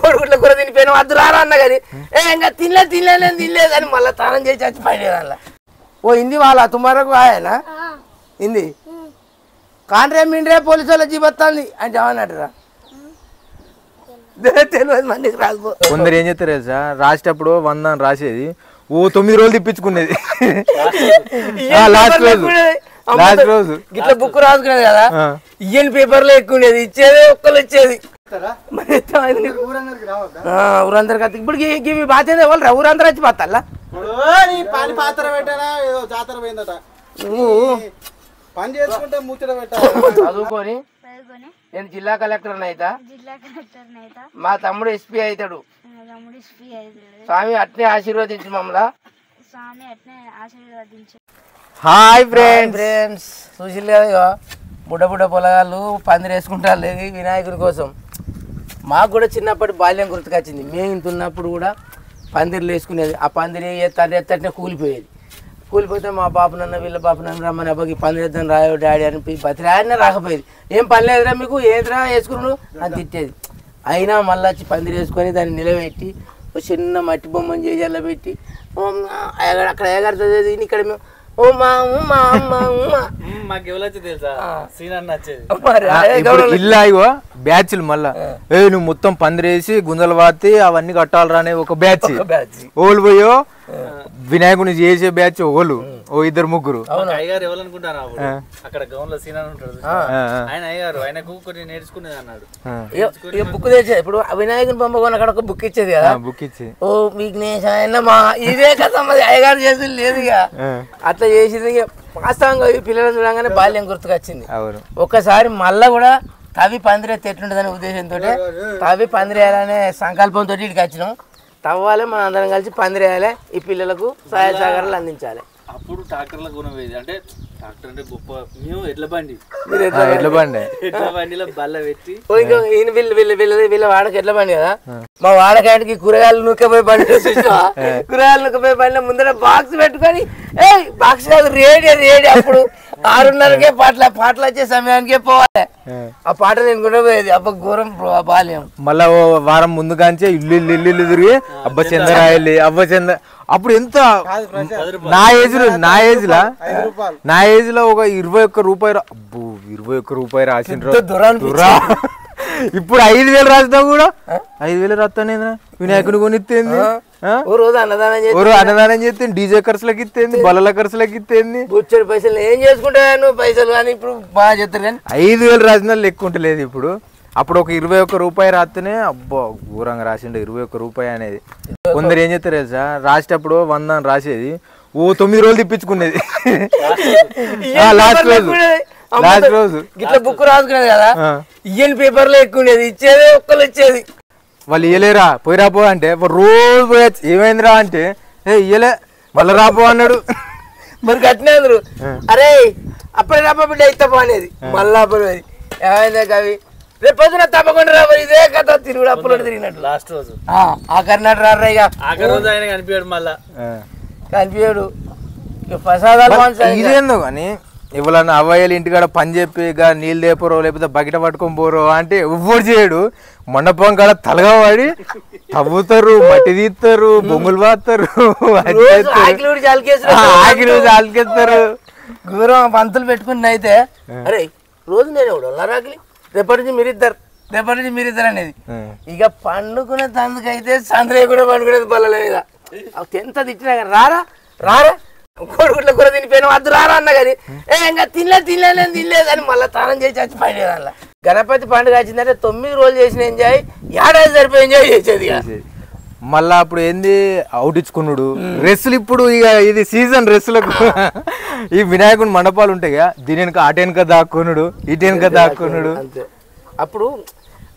కొడుకుట్ల కూర తినిపోయిన వద్దు రారా అన్న కానీ ఇంకా తినలేదు అని మళ్ళీ తానం చేసి వచ్చి పడేదానిలా ఓ హిందీ వాళ్ళ తుమారకు ఆయనా హిందీ కాండ్రే మిండ్రే పోలీసు వాళ్ళ జీబత్తాంది అంటే ఏమన్నట్టురా తెలియదు మందికి రాదు. కొందరు ఏం చేస్తారు తెలుసా, రాసేటప్పుడు 100 అని రాసేది ఓ 9 రోజులు తిప్పించుకునేది. లాస్ట్ రోజు ఇట్లా బుక్ రాసుకునేది కదా, ఇయ్యని పేపర్లో ఎక్కువ ఉండేది, ఇచ్చేది ఒక్కరు వచ్చేది. ఊరందరికి వస్తే ఇప్పుడు ఇవి బాధ్యత వాళ్ళు ఊరందరూ వచ్చి పోతాలా పాత్ర పెట్టారా ఏదో జాతర పోయిందట పని చేసుకుంటే ముచ్చట పెట్టాలి. చదువుకొని నేను జిల్లా కలెక్టర్ అయితా, మా తమ్ముడు ఎస్పీ అవుతాడు. స్వామి అట్నే ఆశీర్వదించు మమ్మల్ని. హాయ్ ఫ్రెండ్స్, చూసిల్లు కదా బుడ్డ పొలగాళ్ళు పందిరి వేసుకుంటారు లేదు వినాయకుడి కోసం. మాకు కూడా చిన్నప్పటి బాల్యం గుర్తుకొచ్చింది. మేము ఇంత ఉన్నప్పుడు కూడా పందిర్లు వేసుకునేది. ఆ పందిరి ఎత్తనే కూలిపోతే మా బాపు నన్న వీళ్ళ బాపు నన్ను రమ్మని అబ్బాకి పందిరి ఎత్తాను రాయో డాడీ అని బతిరాడినా రాకపోయేది. ఏం పని లేదురా మీకు, ఏదిరా వేసుకున్నాడు అని తిట్టేది. అయినా మళ్ళీ వచ్చి పందిరి వేసుకొని దాన్ని నిలబెట్టి ఒక చిన్న మట్టి బొమ్మను చేసి అలా పెట్టి అక్కడ ఏగారు చదివేది. ఇక్కడ మేము ఓ మా ఉమా అమ్మ ఉమా మాకు ఎవరొచ్చి తెలుసా సీన్ వచ్చేది ఇల్లా ఇగో బ్యాచ్లు మళ్ళా నువ్వు మొత్తం పందిరేసి గుంజలు వాతి అవన్నీ కట్టాలరా అనే ఒక బ్యాచ్. ఓళ్ళు పోయో వినాయకుని చేసే బ్యాచ్ ఓళ్ళు ఓ 2-3. అయ్యగారు ఎవరనుకుంటారా అక్కడ గౌన్ లో సీన్ ఉంటాడు ఆయన, అయ్యారు ఆయనకు కొన్ని నేర్చుకునేది అన్నాడు. బుక్ తెచ్చేది. ఇప్పుడు వినాయకుని బొమ్మ కొని అక్కడ ఒక బుక్ ఇచ్చేది కదా, బుక్ ఇచ్చి ఓ విఘ్నేష్ ఆయన మా ఇదే కదా అయ్యగారు చేసేది లేదు. ఇక అట్లా చేసింది. ఇక వాస్తవంగా పిల్లలు చూడగానే బాల్యం గుర్తుకొచ్చింది. ఒక్కసారి మళ్ళా కూడా తవి పందిరేస్తే ఎట్లుంటుందనే ఉద్దేశంతో తవి పందిరేయాలనే సంకల్పంతో ఇక్కడికి వచ్చినాం. తవ్వాలి, మనం అందరం కలిసి పందిరేయాలి, ఈ పిల్లలకు సహాయ సహకారాలు అందించాలి. అప్పుడు ట్రాక్టర్ల గుణం వేది అంటే ట్రాక్టర్ అంటే గొప్ప. మేము ఎడ్ల బండిలో బల్ల పెట్టి వీళ్ళ వాడకి ఎడ్ల బండి కదా, మా వాడకానికి కూరగాయలు నూకపోయి బండి కూరగాయలు నూకపోయి బండి ముందర బాక్స్ పెట్టుకొని బాక్స్ కాదు రేడి అప్పుడు 6:30కే పాటలు వచ్చే సమయానికే పోవాలి. ఆ పాట నేను కూడా పోయేది. అబ్బా ఘోరం బాల్యం. మళ్ళా ఓ వారం ముందు కాంచే ఇల్లు తిరిగి అబ్బ చంద్రాయల్లి అబ్బ చంద్ర. అప్పుడు ఎంత నా ఏజ్ లో ఒక 21 రూపాయి. అబ్బో 21 రూపాయి రాసిండ్రు. ఇప్పుడు 5,000 రాసినా కూడా 5,000 రాస్తానేంద్రా వినాయకుని కొనిస్తేంది, అన్నదానం చేస్తే డీజే ఖర్చులకి ఇస్తేంది, బల్లల ఖర్చులకి ఇస్తేంది. బొచ్చడి పైసలు ఏం చేసుకుంటా నువ్వు పైసలు కానీ ఇప్పుడు బాగా చెప్తారు కానీ 5,000 రాసిన లెక్క ఉంటలేదు ఇప్పుడు. అప్పుడు ఒక 21 రూపాయి రాస్తేనే అబ్బో ఘోరంగా రాసిండు 21 రూపాయి అనేది. కొందరు ఏం చేస్తారు తెలుసా, రాసేటప్పుడు 100 అని రాసేది ఓ 9 రోజులు తిప్పించుకునేది. లాస్ట్ రోజు ఇట్లా బుక్ రాసుకునేది కదా, ఇయ్యని పేపర్లో ఎక్కువ ఉండేది, ఇచ్చేది ఒక్కరు వచ్చేది. వాళ్ళు ఇయ్యలేరా పోయి రాపో అంటే రోజు పోయచ్చు. ఏమైందిరా అంటే ఇయ్యలే మళ్ళీ రాపో అన్నాడు. మరి కట్టిన అందరు అరే అప్పుడే రాపో బిడ్డ ఇస్తాపో అనేది. మళ్ళీ అప్పుడు ఏమైందా కవి రేపు పొద్దున తప్పకుండా రాబో ఇదే కథ తిరుగుడు అప్పులో తిరిగినట్టు. లాస్ట్ రోజు ఆ కర్ణాటక రారా ఇక ఆయన కనిపించాడు, మళ్ళా కనిపించాడు. ప్రసాదాలు ఇదేందో కానీ ఎవరన్నా అవ్వయ్యలు ఇంటికాడ పని చెప్పి నీళ్ళు లేపరో లేకపోతే బకెట పట్టుకొని పోరో అంటే ఎవ్వరు చేయడు. మండపం కాడ తలగా వాడి తవ్వుతారు, మట్టి తీస్తారు, బొంగులు పాతారు, చాలికేస్తారు. గౌరవం పంతులు పెట్టుకుని అయితే అరే రోజు నేను రాకిలి రేపటి నుంచి మీరిద్దరు అనేది. ఇక పండుకునే తందుకైతే సంద్రయ్య కూడా పండుకునేది బల్లల మీద. ఎంత తిట్టినా కానీ రారా కొడుకుట్ల కూర తినిపోయిన వద్దు రారా అన్న కానీ ఇంకా తినలేదు అని మళ్ళీ తానం చేసి వచ్చి పడేదానిలా. గణపతి పండుగ వచ్చిందంటే 9 రోజులు చేసిన ఎంజాయ్ ఏడాది సరిపోయి ఎంజాయ్ చేసేది. మళ్ళా అప్పుడు ఏంది అవుట్ ఇచ్చుకున్నాడు డ్రెస్సులు. ఇప్పుడు ఇక ఇది సీజన్ డ్రెస్సులకు ఈ వినాయకుని మండపాలు ఉంటాయి కదా, దీని వెనుక అటు వెనుక దాక్కున్నాడు, ఇటు వెనుక దాక్కున్నాడు. అప్పుడు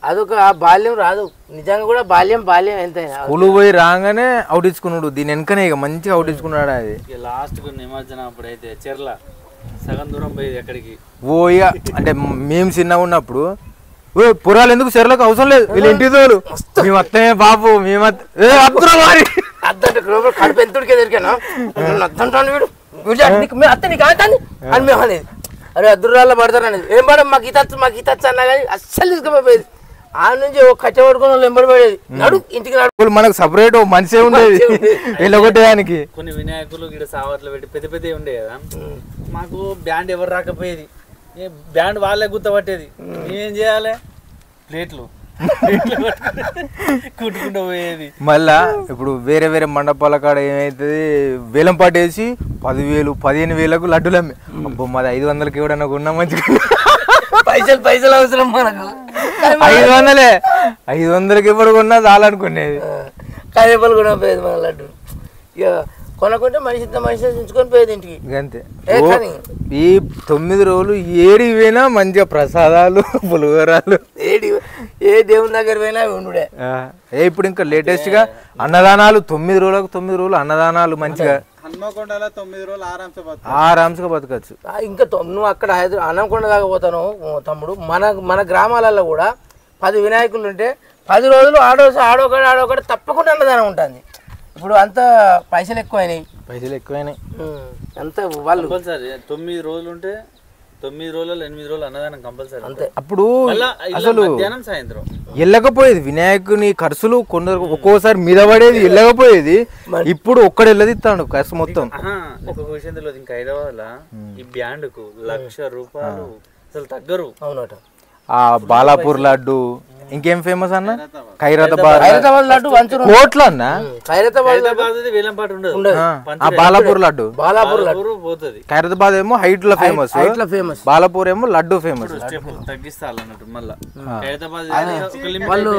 అదొక బాల్యం రాదు. నిజంగా కూడా బాల్యం ఎంతైనా స్కూలు పోయి రాగానే అవుట్ ఇచ్చుకున్నాడు, దీని వెనకనే ఇక మంచిగా అవుట్ ఇచ్చుకున్నాడు. అది లాస్ట్ నిమజ్జనం అప్పుడైతే చెర్ల సగం దూరం పోయేది ఎక్కడికి ఓ. ఇక అంటే మేము చిన్నగా ఉన్నప్పుడు పురాలు ఎందుకు చెరలకు అవసరం లేదు వీళ్ళు ఇంటి తోలు మేము అత్తమే బాబు మేము అద్దంటే కడుపు ఎంతుడికే దొరికాను అద్దంటాను వీడు వీడు అత్త నీకు అవుతాను అని మేము అనేది అరే అద్దురాల్లో పడతారు అనేది ఏం పడ మాకు ఈతచ్చు అన్నా కానీ అస్సలు తీసుకుపోయేది ఆ నుంచి ఒక కచ్చ పడుకుని వాళ్ళు ఎంబడి పడేది నడు ఇంటికి నడు మనకు సపరేట్ మనిషే ఉండేది వెళ్ళగొట్టేదానికి. కొన్ని వినాయకులు ఇక్కడ సావర్లు పెట్టి పెద్ద పెద్ద ఉండే కదా మాకు బ్యాండ్ ఎవరు రాకపోయేది బ్యాండ్ వాళ్ళే గుర్తపట్టేది మేమేం చేయాలి ప్లేట్లు కుట్టుకుంటూ పోయేది. మళ్ళా ఇప్పుడు వేరే వేరే మండపాల కాడ ఏమైతుంది వేలం పాటేసి 10,000 15,000కు లడ్డూలు అమ్మి అబ్బో మాది 500కి ఎవడన్నా కొన్నా మంచిగా పైసలు అవసరం మనకు 500కి ఎప్పుడు కొన్నా చాలనుకునేది కరివేపాలు కూడా పోయేది మన లడ్డు ఇక కొనకుంటే మనిషి ఉంచుకొని పోయేది ఇంటికి అంతే. ఈ 9 రోజులు ఏడి పోయినా మంచిగా ప్రసాదాలు పులిహోరాలు ఏ దేవుని దగ్గర పోయినా ఉండుడే. ఇప్పుడు ఇంకా లేటెస్ట్ గా అన్నదానాలు 9 రోజులు అన్నదానాలు మంచిగా హన్మకొండలో 9 రోజులు ఆరాంసగా బతకచ్చు. ఇంకా నువ్వు అక్కడ హన్మకొండ దాకా పోతాను తమ్ముడు. మన గ్రామాలలో కూడా 10 వినాయకులు ఉంటే 10 రోజులు ఆడొకటి తప్పకుండా అన్నదానం ఉంటుంది. ఇప్పుడు అంత పైసలు ఎక్కువైనాయి అంత వాళ్ళు 9 రోజులు ఉంటే 9 రోజులు 8 రోజులు అన్నదానం కంపల్సరీ అంతే. అప్పుడు అసలు మధ్యాహ్నం సాయంత్రం వెళ్ళకపోయేది వినాయకుని ఖర్చులు కొందరు ఒక్కోసారి మీద పడేది వెళ్ళకపోయేది. ఇప్పుడు ఒక్కడు వెళ్ళదిస్తాడు ఖర్చు మొత్తం. ఒక్కొక్క విషయం తెలియదు. ఇంకా హైదరాబాద్ లా ఈ బ్యాండ్ కు 1,00,000 రూపాయలు అసలు తగ్గరు. అవునట. ఆ బాలాపూర్ లడ్డు ఇంకేం ఫేమస్ అన్న ఖైరతాబాద్ లడ్డు కోట్లు అన్న బాలాపూర్ లడ్డు పోతుంది. ఖైరతాబాద్ ఏమో హైట్ లో ఫేమస్ బాలాపూర్ ఏమో లడ్డు ఫేమస్. తగ్గిస్తాలన్నట్టు మళ్ళా వాళ్ళు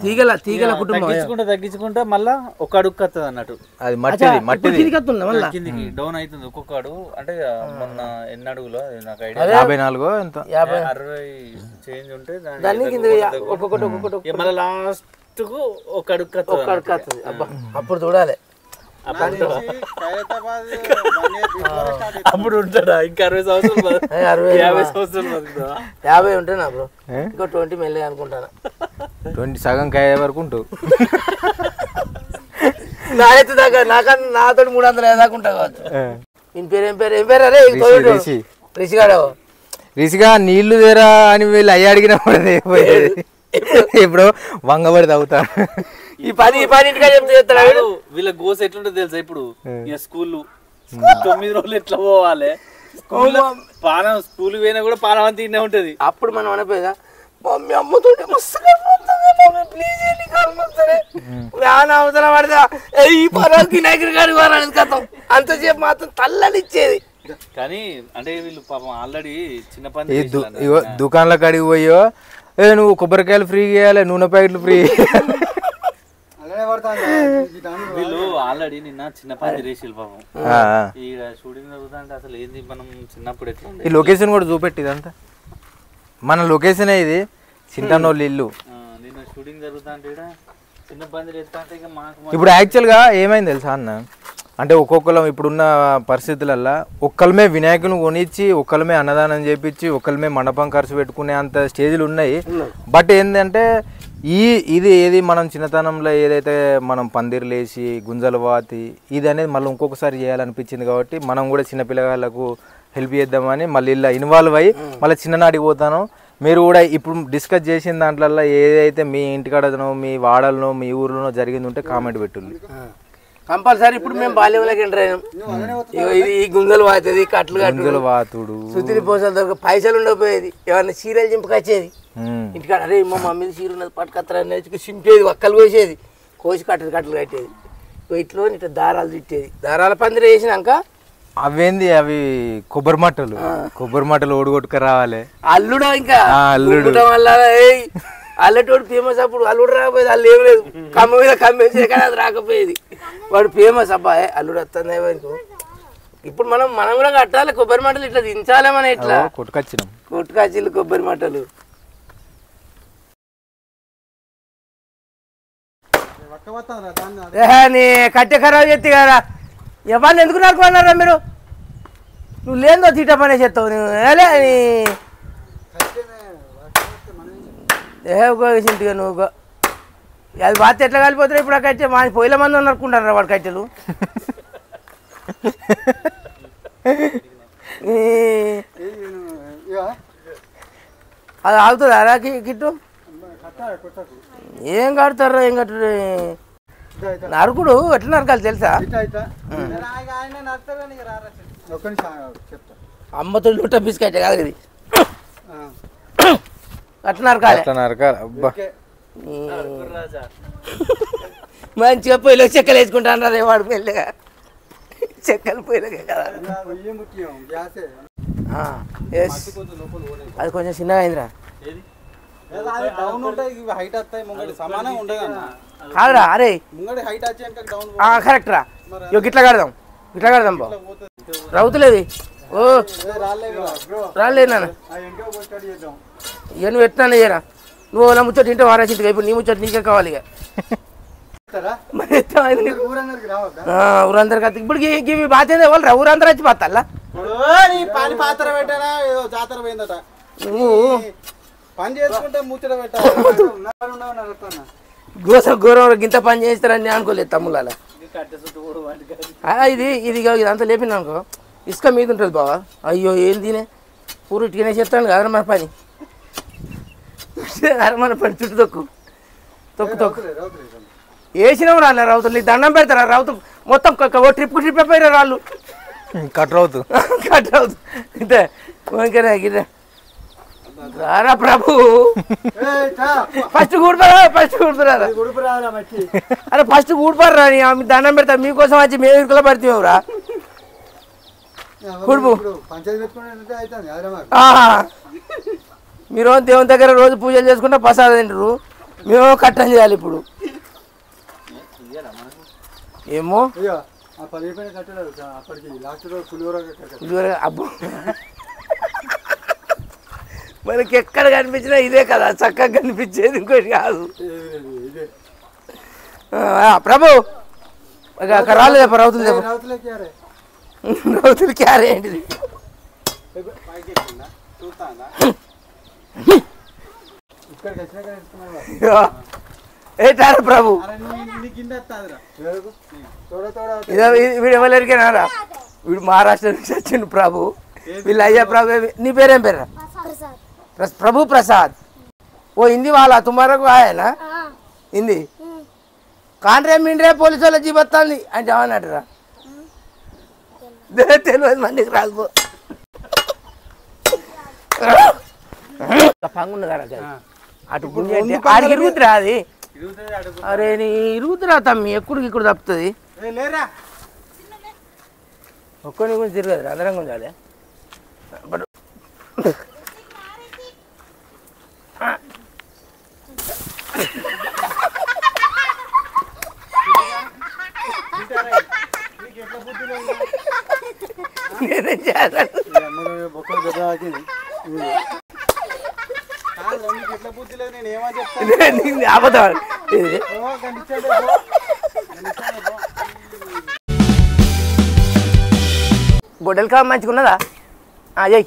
తీగల కుటుంబం తగ్గించుకుంటే మళ్ళా ఒక అడుగు వస్తుంది అన్నట్టు. అది కిందికి డౌన్ అవుతుంది ఒక్కొక్క అడుగు. అంటే మొన్న ఎన్ని అడుగులో నాకు 54 ఎంత 60 చేంజ్ ఉంటే మళ్ళీ లాస్ట్ కు ఒక అడుగు అప్పుడు చూడాలి. అప్పుడు ఉంటాడా ఇంకా 60 సంవత్సరాలు 50 ఉంటానా బ్రో. ఇంకో 20 మెల్లగా అనుకుంటానా. 20 సగం కాయ వరకు ఉంటావు. నా ఎత్తు దాకా నాతో 300 దాకా ఉంటా కావచ్చు. ఏం పేరు అరే రిషిగా నీళ్లు తెరా అని వీళ్ళు అయ్యి అడిగినప్పుడు ఇప్పుడు వంగబడి తాగుతాడు. ఈ పని చెప్తాడు. వీళ్ళ గోస ఎట్లుంటుంది తెలుసా? ఇప్పుడు స్కూల్ 9 రోజులు ఎట్లా పోవాలి? పానం స్కూల్ పోయినా కూడా పానం అంత తినే ఉంటది. అప్పుడు మనం అనపోయేదా మమ్మీ అమ్మతో అవసరం పడదా ఈ పరాకి వినాయకుడి గారి వారానికి కథం అంతసేపు మాత్రం తల్లనిచ్చేది. కానీ అంటే వీళ్ళు పాపం ఆల్రెడీ చిన్న పని దుకాణాల కాడికి పోయో నువ్వు కొబ్బరికాయలు ఫ్రీ చేయాలి, నూనె ప్యాకెట్లు ఫ్రీ. వీళ్ళు ఆల్రెడీ నిన్న చిన్న పని చేసి పాపం ఈ షూటింగ్ జరుగుతా అంటే అసలు ఏంది మనం చిన్నప్పుడు ఎట్లా ఈ లొకేషన్ కూడా చూపెట్టి ఇదంతా మన లొకేషన్ ఇది చింతనోళ్ళు ఇల్లు. నిన్న షూటింగ్ జరుగుతా అంటే చిన్న పని చేస్తా అంటే ఇక మాకు ఇప్పుడు యాక్చువల్గా ఏమైంది తెలుసా అన్న, అంటే ఒక్కొక్కరం ఇప్పుడున్న పరిస్థితులల్లో ఒక్కలమే వినాయకుని కొనిచ్చి ఒక్కలమే అన్నదానం చేపించి ఒక్కలమే మండపం ఖర్చు పెట్టుకునే అంత స్టేజ్లు ఉన్నాయి. బట్ ఏంటంటే ఇది ఏది మనం చిన్నతనంలో ఏదైతే మనం పందిర్లు వేసి గుంజలు వాతి ఇది అనేది మళ్ళీ ఇంకొకసారి చేయాలనిపించింది. కాబట్టి మనం కూడా చిన్నపిల్లగాళ్ళకు హెల్ప్ చేద్దామని మళ్ళీ ఇలా ఇన్వాల్వ్ అయ్యి మళ్ళీ చిన్ననాటికి పోతాను. మీరు కూడా ఇప్పుడు డిస్కస్ చేసిన దాంట్లో ఏదైతే మీ ఇంటికాడనో మీ వాడలనో మీ ఊర్లోనో జరిగింది ఉంటే కామెంట్ పెట్టుల్లి కంపల్సరీ. ఇప్పుడు మేము బాల్యంలోకి ఎంటర్ అయినాం. ఈ గుంజలు వాతుంది, కట్లు వాతుడు సుతిని పోసలు దొరక పైసలు ఉండకపోయేది. ఏమన్నా చీరలు చింపుకొచ్చేది ఇంటికాడ. అరే మా మమ్మీ చీర ఉన్నది పట్టుకత్తరా చింపేది, ఒక్కలు కోసేది, కోసి కట్టలు కట్టేది. ఇట్లో ఇట్లా దారాలు తిట్టేది. దారాల పందిరి వేసినాక అవేంది అవి కొబ్బరి మట్టలు ఓడిగొట్టుకు రావాలి. అల్లుడు ఇంకా అల్లుడు వల్ల అల్లటోడు ఫేమస్. అప్పుడు అల్లుడు రాకపోయేది, అల్లు ఏం లేదు, కమ్మ మీద కమ్మేసి కానీ అది రాకపోయేది. వాడు ఫేమస్. అబ్బాయి అల్లుడు వస్తుంది అనుకో. ఇప్పుడు మనం కూడా కట్టాలి కొబ్బరి మట్టలు, ఇట్లా దించాలి. మనం ఇట్లా కొట్టుకొచ్చిళ్ళు కొబ్బరి మట్టలు. నీ కట్టె ఖరాబ్ చేస్తే కదా ఎవరిని ఎందుకు నరుకున్నారా మీరు? నువ్వు లేదో తీట పనే చేస్తావు నువ్వు. ఉపయోగించింటిగా నువ్వు అది బాధ ఎట్లా కలిపోతారు ఇప్పుడు ఆ కట్టె మా పొయ్యిల మంది అనుకుంటారా వాడు కట్టెలు అది ఆగుతుంది అలా కిట్టు ఏం కడతారా ఏం కట్టు నరుకుడు ఎట్లా నరకాలి తెలుసా అమ్మతో లుట్ట బిస్కెట్ కాదు ఇది అట్లా నరకాలి మంచిగా పొయ్యిలో చెక్కలు వేసుకుంటాను రే వాడు పెళ్ళగా చెక్కలు పొయ్యిలకే కదా అది కొంచెం చిన్నగా అయిందిరా కాదురా అరే కరెక్ట్ రా గిట్లా కడదాం బా రౌతులేవి ఓ రాలేదు నాన్న ఇక నువ్వు ఎట్లా చేయరా నువ్వు నా ముచ్చట తింటే వారాసింటిగా ఇప్పుడు నీ ముచ్చట నీకే కావాలి ఇక ఊరందరికి ఇప్పుడు ఇవి బాధ్యత ఎవరు ఊరందరూ వచ్చి పాతాలా పాత్ర పెట్టారా ఏదో జాతర పోయిందట నువ్వు పని చేసుకుంటే ముచ్చట పెట్టాలి ఘోరం గింత పని చేస్తారని అనుకోలేదు తమ్ముళ్ళ ఇది ఇదంతా లేపింది అనుకో ఇసుక మీద ఉంటుంది బావా అయ్యో ఏం తినే పూరు ఇటుకనే చెప్తాను కదా మన పని మన పని చుట్టూ తొక్కు వేసినాం రాలే రౌతులు నీకు దండం పెడతారా రౌతు మొత్తం ఓ ట్రిప్ అయిపోయారు రాళ్ళు కట్ అవుతు ఇంతే గిదే రారా ప్రభు ఫస్ట్ కూడిపోరా అరే ఫస్ట్ కూడిపోరా దండం పెడతా మీకోసం వచ్చి మేము ఇరుకులో పడితేవురా కూడుపు మీరు దేవుని దగ్గర రోజు పూజలు చేసుకుంటే ప్రసాదం తింటారు మేము కట్టం చేయాలి ఇప్పుడు ఏమో అబ్బో మనకి ఎక్కడ కనిపించినా ఇదే కదా చక్కగా కనిపించేది ఇంకోటి కాదు ప్రభు అక్కడ రాలేదు రౌతులు క్యారే ఏంటిది ఏటారా ప్రభు వీడు ఎవరికేనారా వీడు మహారాష్ట్ర నుంచి వచ్చిండు ప్రభు వీళ్ళు అయ్యా ప్రభు నీ పేరేం పేరు ప్రభు प्रसाद वो हिंदी वाला तुम्हारा को आया ना हिंदी कान रे मिन रे पुलिस वाला जी बतांदी అని జవానటరా తెలియదు మందికి రాదు పంగుంది కదా అటు గుంజ ఆడికి ఇరుగుతురా అది అరే నీ ఇరుగుతురా తమ్మి ఎక్కడికి ఇక్కడ తప్పుతుంది ఒక్కని గురించి తిరగదు అందరం గుంజాలి బట్ నేనేం చేయాలి అబద్ధం గొడ్డలు కా మంచిగా ఉన్నదా అయ్యి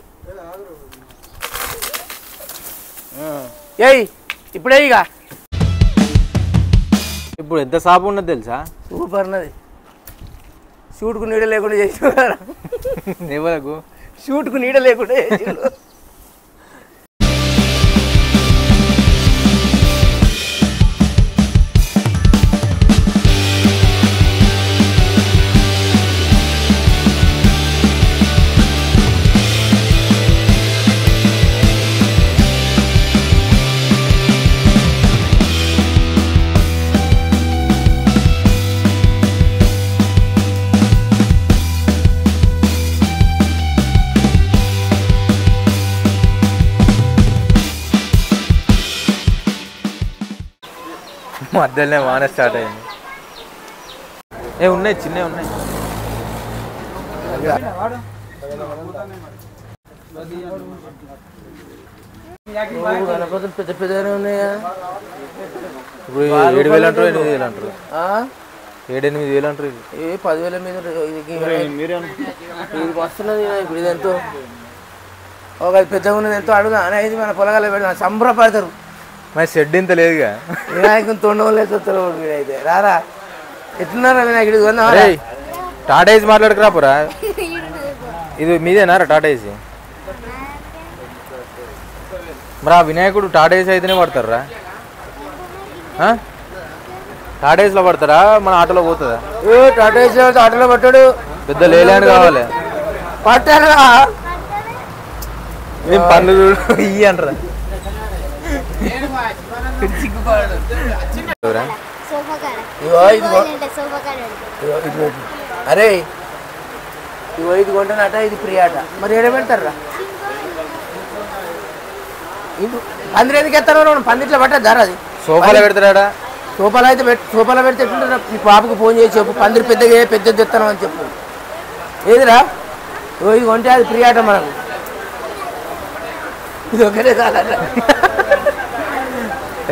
ఏయ్ ఇప్పుడే ఇక ఇప్పుడు ఎంత సాపు ఉన్నది తెలుసా సూపర్ ఉన్నది షూట్కు నీడ లేకుండా చేసి ఎవరకు షూట్కు నీడ లేకుండా చేసి మధ్యలోనే వాన స్టార్ట్ అయింది ఉన్నాయి చిన్నవి ఉన్నాయి పెద్ద పెద్దగానే ఉన్నాయా ఇప్పుడు 7,000 అంటారు 8,000 అంటారు 7-8,000 అంటారు ఏ 10,000 మీద ఇది వస్తున్నది ఇప్పుడు ఇది ఎంతో ఒక పెద్దగా ఉన్నది ఎంతో అడుగుదా అనేది మన పొలగాల్లో పెడదాం సంబరపడతారు మరి షెడ్ ఇంత లేదుగా. వినాయకుని తొండవలేదు అయితే రారా ఎట్లున్నారా వినాయకుడు టాటా ఏసీ మాట్లాడుకురాపురా. ఇది మీదేనారా టాటా ఏసీ? మరి ఆ వినాయకుడు టాటా ఏసీ అయితేనే పడతారా? టాటా ఏసీలో పడతారా మన ఆటోలో పోతుందా? టాటా ఏసీ ఆటోలో పట్టాడు. పెద్ద లేలాండ్ కావాలి పట్టారా ఏం పనులు చూడు ఇయ్యి అంటారా? అరే ఇగో ఇది కొంటానట, ఇది ఫ్రీ ఆట. మరి ఏడ పెడతారా? పందిరి ఎందుకు ఎత్తారు? పందిట్లో పట్టద్దారా? అది సోఫాలో పెడతాడా? సోఫాలో అయితే సోఫాలో పెడితే ఎట్లుంటారా? ఈ పాపకు ఫోన్ చేసి చెప్పు పందిరి పెద్దది ఎత్తాను అని చెప్పు. ఏదిరా ఇది కొంటే అది ఫ్రీ ఆట మనకు. ఇది ఒకటే కాదట.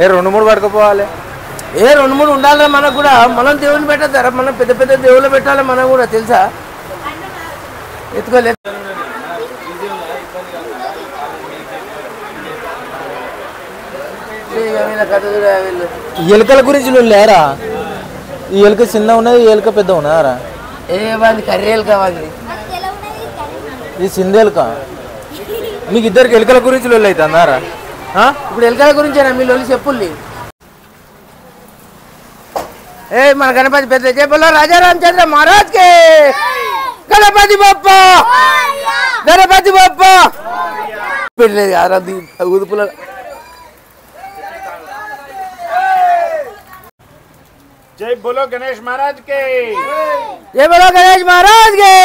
2-3 పడుకోపోవాలి. 2-3 ఉండాలి మనకు కూడా. మనం దేవుని పెట్టద్దారా? మనం పెద్ద దేవుళ్ళు పెట్టాలి మనం కూడా, తెలుసా? ఎత్తుకోలేదు. ఎలుకల గురించి నువ్వు లేరా? ఈ ఎలుక చిన్న ఉన్నది, ఈ ఎలుక పెద్ద ఉన్నారా? ఏమంది కర్రీ ఎలుక కావాలి. ఈ సిందేలుక. మీకు ఇద్దరికి ఎలుకల గురించి లొల్లి అయితే అన్నారా? ఇప్పుడు ఎలుకల గురించేనా మీ లొల్లి? చెప్పుల్ని మన గణపతి పెద్ద చెప్పలో రాజా రామచంద్ర మహారాజ్ కే గణపతి బప్ప గణపతి బప్ప పెట్టలేదు ఉదుపుల. जय बोलो गणेश महाराज के, जय बोलो गणेश महाराज के,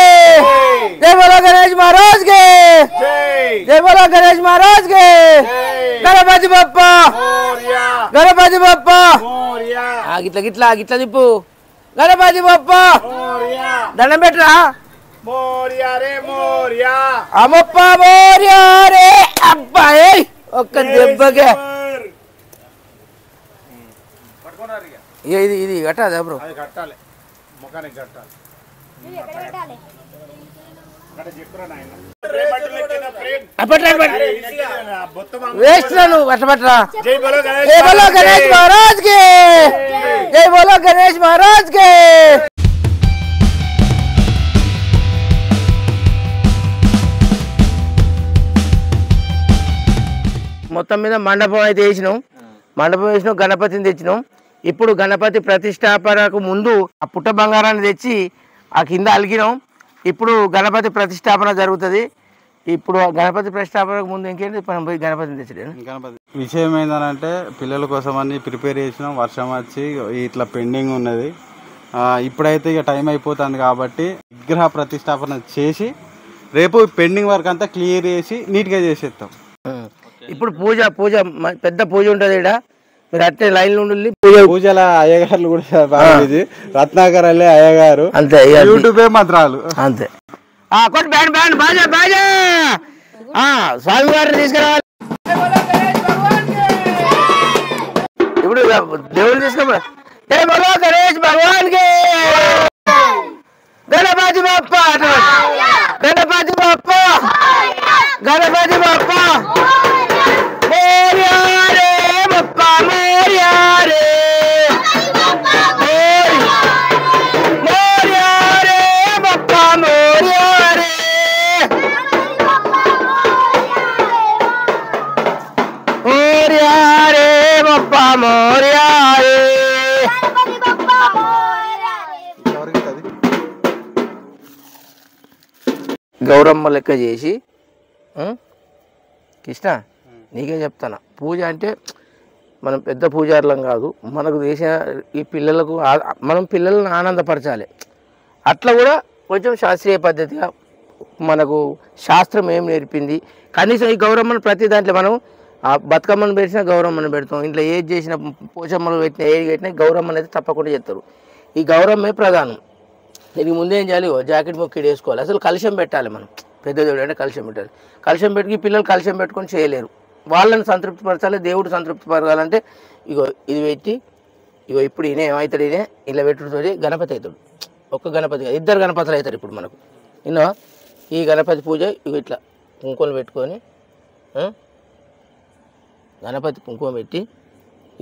जय बोलो गणेश महाराज के, जय बोलो गणेश महाराज के. गणपति बप्पा गणपति बप्पा గిట్లా గిట్లా గిట్లా తిప్పు. గణపతి బప్పా దండం పెట్టరా. అమ్మప్ప మోర్యా రే అబ్బాయి ఒక్క దెబ్బకే. ఇది ఇది కట్టాదా బ్రో? కట్టాలి ముఖానికి కట్టాలి. వేస్ట్ నువ్వు కట్టబట్టరా. జై బోలో గణేష్ మహారాజ్ కే, జై బోలో గణేష్ మహారాజ్ కే. మొత్తం మీద మండపం అయితే వేసినాం. గణపతిని తెచ్చినాం. ఇప్పుడు గణపతి ప్రతిష్టాపనకు ముందు ఆ పుట్ట బంగారాన్ని తెచ్చి ఆ కింద అలిగినాం. ఇప్పుడు గణపతి ప్రతిష్టాపన జరుగుతుంది. ఇప్పుడు గణపతి ప్రతిష్టాపనకు ముందు ఇంకేంటి మనం పోయి గణపతిని తెచ్చలేదు. గణపతి విషయం ఏంటంటే పిల్లల కోసం అన్ని ప్రిపేర్ చేసినాం. వర్షం వచ్చి ఇట్లా పెండింగ్ ఉన్నది. ఇప్పుడైతే ఇక టైం అయిపోతుంది కాబట్టి విగ్రహ ప్రతిష్టాపన చేసి రేపు పెండింగ్ వర్క్ అంతా క్లియర్ చేసి నీట్గా చేసేస్తాం. ఇప్పుడు పూజ పెద్ద పూజ ఉంటుంది. ఇక్కడ మీరు అట్టే లైన్ నుండి పూజల అయ్యగారులు కూడా బాగా రత్నాకర్ అల్లే అయ్యగారు అంతే. యూట్యూబే మంత్రాలు అంతే. స్వామి వారిని తీసుకురావాలి. ఇప్పుడు దేవుడు తీసుకురా. జై బోలో గణేష్ భగవాన్ కి, గణపతి బప్ప గణపతి బప్ప గణపతి బప్ప మోర్యా రే బప్ప మోర్యా రే మోర్యా రే బప్ప మోర్యా రే మోర్యా రే బప్ప మోర్యా రే. గౌరమ్మ లెక్క చేసి కృష్ణ నీకే చెప్తాను. పూజ అంటే మనం పెద్ద పూజారులం కాదు. మనకు చేసిన ఈ పిల్లలకు మనం పిల్లలను ఆనందపరచాలి. అట్లా కూడా కొంచెం శాస్త్రీయ పద్ధతిగా మనకు శాస్త్రం ఏం నేర్పింది. కనీసం ఈ గౌరమ్మను ప్రతి దాంట్లో మనం బతుకమ్మను పెట్టినా గౌరమ్మను పెడతాం. ఇంట్లో ఏది చేసినా పోచమ్మలు పెట్టినా ఏది పెట్టినా గౌరమ్మను అయితే తప్పకుండా చేస్తారు. ఈ గౌరమ్మే ప్రధానం. దీనికి ముందే ఏం చేయాలి? జాకెట్ మొక్కిడి వేసుకోవాలి. అసలు కలుషం పెట్టాలి. మనం పెద్ద దేవుడు అంటే కలుషం పెట్టాలి. కలుషం పెట్టి పిల్లలు కలుషం పెట్టుకొని చేయలేరు. వాళ్ళని సంతృప్తిపరచాలి. దేవుడు సంతృప్తి పరచాలంటే ఇగో ఇది పెట్టి ఇగో ఇప్పుడు ఈయన ఏమవుతాడు? ఈయన ఇలా పెట్టుతో గణపతి అవుతాడు. ఒక్క గణపతి కాదు, 2 గణపతులు అవుతారు ఇప్పుడు మనకు. ఇన్నో ఈ గణపతి పూజ ఇగో ఇట్లా కుంకుమలు పెట్టుకొని గణపతి కుంకుమ పెట్టి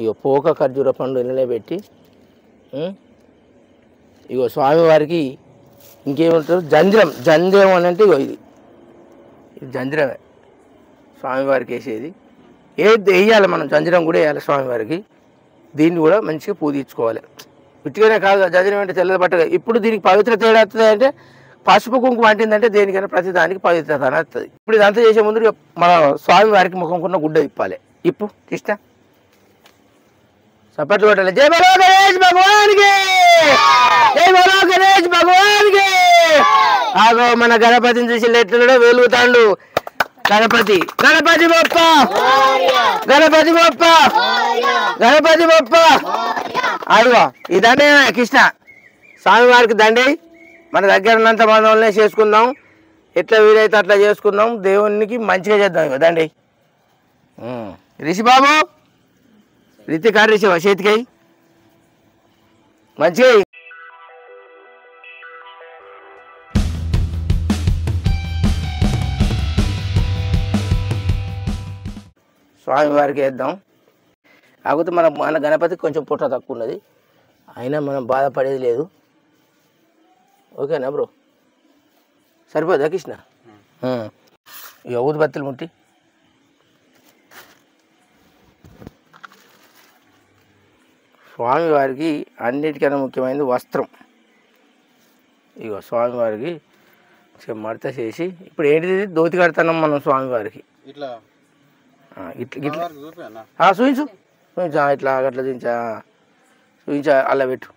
ఇగో పోక ఖర్జూర పండు ఇళ్ళనే పెట్టి ఇగో స్వామివారికి ఇంకేమంటారు జంధ్రం అని అంటే ఇగో ఇది జంధ్రమే స్వామివారికి వేసేది వేయాలి మనం జంధ్రం కూడా వేయాలి స్వామివారికి. దీన్ని కూడా మంచిగా పూజించుకోవాలి. ఉట్టిగానే కాదు జంధ్రం అంటే తెల్లది పట్టగా. ఇప్పుడు దీనికి పవిత్రత ఏడవుతుంది అంటే పసుపు కుంకుమ అంటిందంటే దేనికైనా ప్రతి దానికి పవిత్రత అని వస్తుంది. ఇప్పుడు ఇదంతా చేసే ముందు మన స్వామివారికి ముఖంకున్న గుడ్డ ఇప్పాలి. ఇప్పుడు కృష్ణ సపట్లు కొట్టాలి. జై బలో గణేష్ భగవాన్కి, జై బలో గణేష్ భగవాన్కి. ఆగో మన గణపతిని చూసి ఎట్లా వెలుగుతాండు. గణపతి గణపతి బొప్ప, గణపతి బొప్ప, గణపతి బొప్ప. అదిగో ఈ దండే కృష్ణ స్వామివారికి దండే. మన దగ్గర ఉన్నంత మనల్నే చేసుకుందాం, ఎట్లా వీలైతే అట్లా చేసుకుందాం. దేవునికి మంచిగా చేద్దాం. ఇక దండే రిషిబాబు రితికా రిషివా చేతికై మంచిగా. స్వామివారికి వేద్దాం. కాకపోతే మన గణపతికి కొంచెం పుట్ట తక్కువ ఉన్నది, అయినా మనం బాధపడేది లేదు. ఓకేనా బ్రో? సరిపోదా కృష్ణ? ఇక ఊదుబత్తులు ముట్టి స్వామివారికి అన్నిటికన్నా ముఖ్యమైనది వస్త్రం. ఇగో స్వామివారికి మడత చేసి ఇప్పుడు ఏంటిది దోతి కడతాం మనం స్వామివారికి. ఇట్లా చూపించు చూపించా, ఇట్లా అట్లా చూపించా అలా పెట్టు.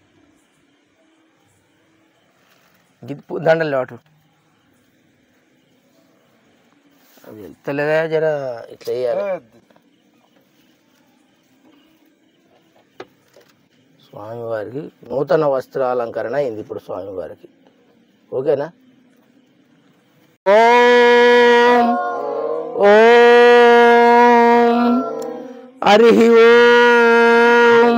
దండలు లేవటు అది వెళ్తలేదా జర ఇట్లా వేయాలి. స్వామివారికి నూతన వస్త్రాలంకరణ అయింది ఇప్పుడు స్వామివారికి. ఓకేనా? ఓం ఓం హరి ఓం.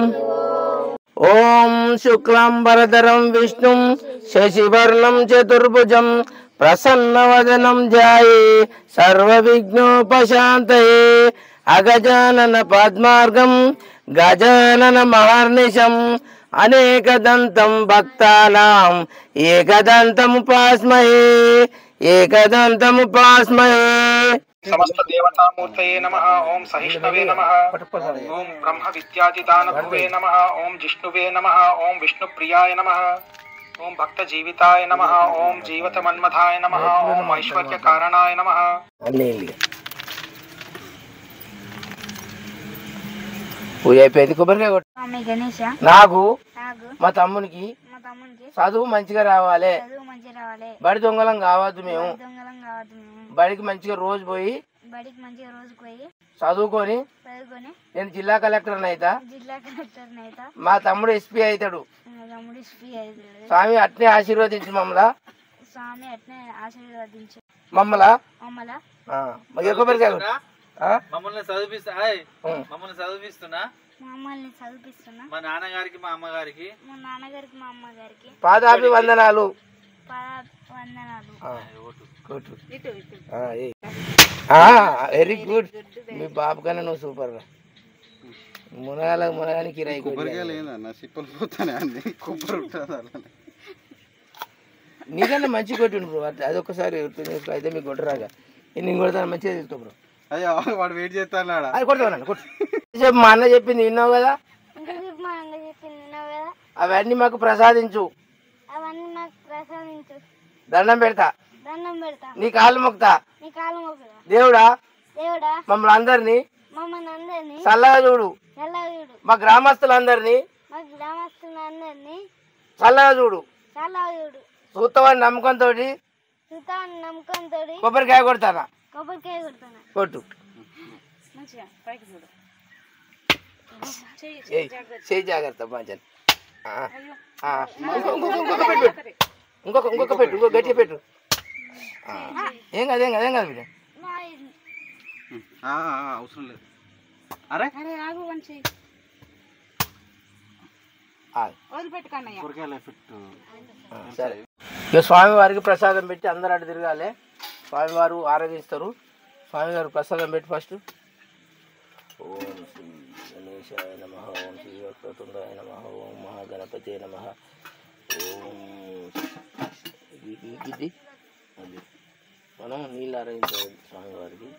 ఓం శుక్లాంబరధరం విష్ణుం శశివర్ణం చతుర్భుజం ప్రసన్నవదనం ధ్యాయే సర్వవిఘ్నోపశాంతయే. అగజానన పద్మార్గం గజానన మహర్నిశం అనేకదంతం భక్తానాం ఏకదంతముపాస్మహే, ఏకదంతముపాస్మహే. సమస్త దేవతామూర్తయే నమః. ఓం సహిష్ణవే నమః. ఓం బ్రహ్మ విద్యాదిదానభువే నమః. ఓం జిష్ణువే నమః. ఓం విష్ణుప్రియాయ నమః. ఓం భక్త జీవితాయ నమః. ఓం జీవత మన్మథాయ నమః. ఓం ఐశ్వర్య కారణాయ నమః. పూజ అయిపోయింది. కొబ్బరికాయ కొట్టు. నాకు మా తమ్మునికి చదువు మంచిగా రావాలి, బడి దొంగలం కావద్దు. మేము బడికి మంచిగా రోజు పోయి చదువుకొని నేను జిల్లా కలెక్టర్ అయితా, మా తమ్ముడు ఎస్పీ అవుతాడు. స్వామి అట్నే ఆశీర్వదించు మమ్మల్ని. మమ్మల్ని కొబ్బరికాయ కొట్టు. మమ్మల్ని చదివిస్తున్నా మా నాన్నగారికి మా అమ్మగారికి పాదాభి వందనాలు. Very good. మీ బాబు కన్నా నువ్వు సూపర్ రా. మునగాని కిరాయి నీకన్నా మంచి కొట్టిండు బ్రో. అదొకసారి అయితే మీకు కొట్టరాగా నేను కొడతాను. మంచిగా తీసుకో బ్రో. అయ్యా వాడు వెయిట్ చేస్తాను. అది కొడతాను కొట్టు. మా అన్న చెప్పింది విన్నావు కదా, అవన్నీ మాకు ప్రసాదించు. దండం పెడతా, నీ కాళ్ళు మొక్తా. దేవుడా మమ్మల్ని అందరినీ చల్లగా చూడు, మా గ్రామస్తులందరినీ చల్లగా చూడు. చూస్తామని నమ్మకంతో కొబ్బరికాయ కొడతానా? కొట్టు. చేయి జాగ్రత్త మంచి. ఇంకొక పెట్టు, ఇంకొక గట్టిగా పెట్టు. ఏం కాదు ఏం కాదు ఏం కాదు బిడ్డ. అవసరం లేదు. అరే సరే. ఇక స్వామివారికి ప్రసాదం పెట్టి అందరు అటు తిరగాలి. స్వామివారు ఆరాధిస్తారు. స్వామివారు ప్రసాదం పెట్టి ఫస్ట్ ఓం శ్రీ గణేశాయ గణేశాయ నమ, ఓం శ్రీ వక్రతుండాయ నమ, ఓం మహాగణపతే నమ, ఓం ఇది అది మనం నీళ్ళు ఆరగించాలి స్వామివారికి.